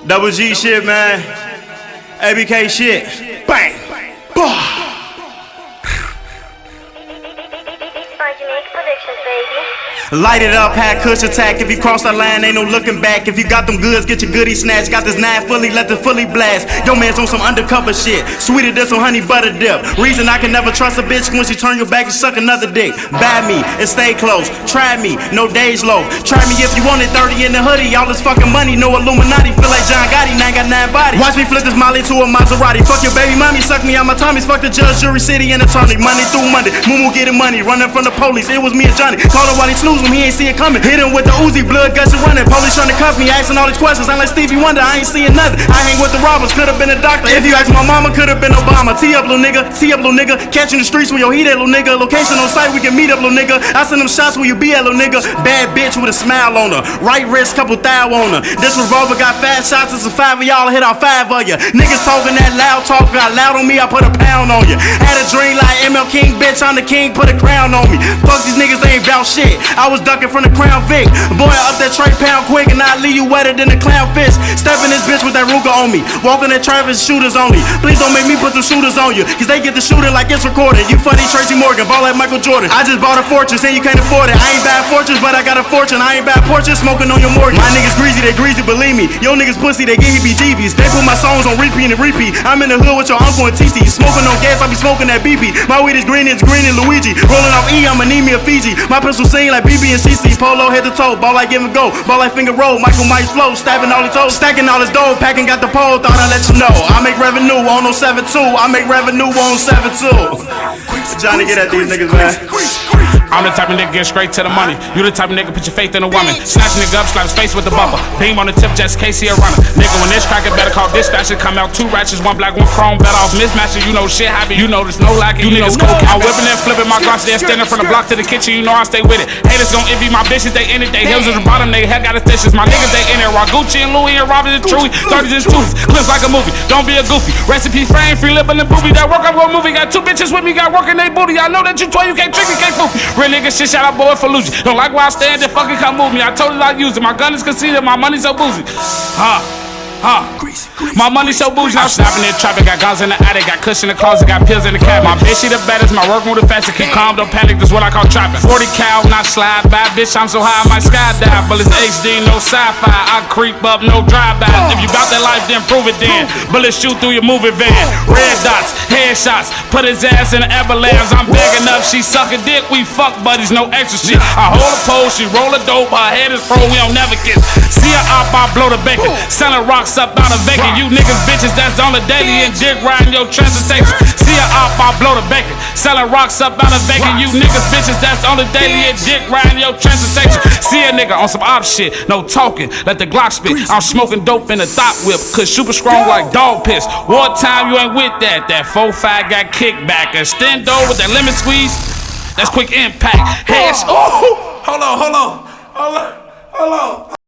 Double G shit, man. ABK shit. Bang. Bah. Light it up, had Kush attack. If you cross that line, ain't no looking back. If you got them goods, get your goodies snatched. Got this 9 fully, let the fully blast. Yo man's on some undercover shit. Sweeter than some honey butter dip. Reason I can never trust a bitch when she turn your back and suck another dick. Buy me and stay close. Try me, no days low. Try me if you want it 30 in the hoodie. All this fucking money, no Illuminati. Feel like John Gotti, now I got 9 bodies. Watch me flip this Molly to a Maserati. Fuck your baby mommy, suck me out my tummies. Fuck the judge, jury, city, and attorney. Monday through Monday, Moo getting money. Running from the police, it was me and Johnny. Call him while he snooze him, he ain't see it coming. Hit him with the Uzi, blood gushing running. Police trying to cuff me, asking all these questions. I'm like Stevie Wonder, I ain't seeing nothing. I hang with the robbers, could've been a doctor. If you ask my mama, could've been Obama. Tee up, little nigga, tee up, little nigga. Catching the streets with your heat at, little nigga. Location on site, we can meet up, little nigga. I send them shots where you be at, little nigga. Bad bitch with a smile on her. Right wrist, couple thou on her. This revolver got 5 shots, it's a 5 of y'all, hit all 5 of ya. Niggas talking that loud talk, got loud on me, I put a pound on ya. Had a dream like ML King, bitch, I'm the king, put a crown on me. Fuck these niggas, they ain't bout shit. I was ducking from the Crown Vic. Boy, up that tray pound quick and I leave you wetter than a clownfish. Stepping this bitch with that Ruger on me. Walking that Travis, shooters only. Please don't make me put the shooters on you, cause they get the shooting like it's recorded. You funny Tracy Morgan, ball like Michael Jordan. I just bought a fortress and you can't afford it. I ain't bad fortress, but I got a fortune. I ain't bad portraits, smoking on your mortgage. My niggas greasy, they greasy, believe me. Yo niggas pussy, they get heebie-jeebies. They put my songs on repeat and repeat. I'm in the hood with your uncle and TT. Smoking on gas, I be smoking that BP. My weed is green and Luigi. Rolling off E, I'ma need me a Fiji. My pistol sing like BB and CC. Polo head to toe, ball like give and go. Ball like finger roll, Michael Mike's flow. Stabbing all his toes, stacking all his dough. Packing got the pole, thought I'd let you know. I make revenue on 072. I make revenue on 72. Johnny, get at these niggas, man. I'm the type of nigga get straight to the money. You the type of nigga put your faith in a woman. Snatch a nigga up, slap his face with the bumper. Beam on the tip, just Casey a runner. Nigga, when this cracker better call dispatcher. Come out 2 ratchets, 1 black, 1 chrome. Better off mismatching. You know shit happen. You know there's no lacking. You niggas coke. I'm whipping and flipping my gloves. They're standing from the block to the kitchen. You know I stay with it. Haters gon' envy my bitches. They in it. They hills at the bottom. They head got the stitches. My niggas they in it. Raw Gucci and Louis and Robert and Chewy. 30s and 2s. Clips like a movie. Don't be a goofy. Recipe frame, free lip and the booby. That work up one movie. Got 2 bitches with me. Got working they booty. I know that you toy. You can't trick me. Can't fool me. Real nigga shit. Shout out boy for Luigi. Don't like where I stand, then fucking come move me. I told you I use it. My gun is conceited, my money so boozy. My money so bougie, I'm snapping in traffic. Got guns in the attic, got cushion in the closet, got pills in the cabinet. My bitch, she the baddest, my work move the fastest. Keep calm, don't panic, that's what I call trapping. 40 cal, not slide by, bitch, I'm so high, I might skydive. Bullets HD, no sci-fi, I creep up, no drive-by. If you bout that life, then prove it then. Bullets shoot through your moving van. Red dots, headshots, put his ass in the avalanche. I'm big enough, she suck a dick, we fuck buddies, no extra shit. I hold a pole, she roll a dope, her head is pro, we don't never kiss. See her up, I blow the bacon, selling rocks up out of vacant. You niggas bitches, that's on the daily and dick riding your transportation. See her up, I blow the bacon, selling rocks up out of vacant. You niggas bitches, that's on the daily and dick riding your transportation. See a nigga on some op shit, no talking, let the Glock spit. I'm smoking dope in the thought whip, cause super strong like dog piss. Wartime, you ain't with that. That 4-5 got kickback. A stendo with that lemon squeeze, that's quick impact. Heads, oh, hold on.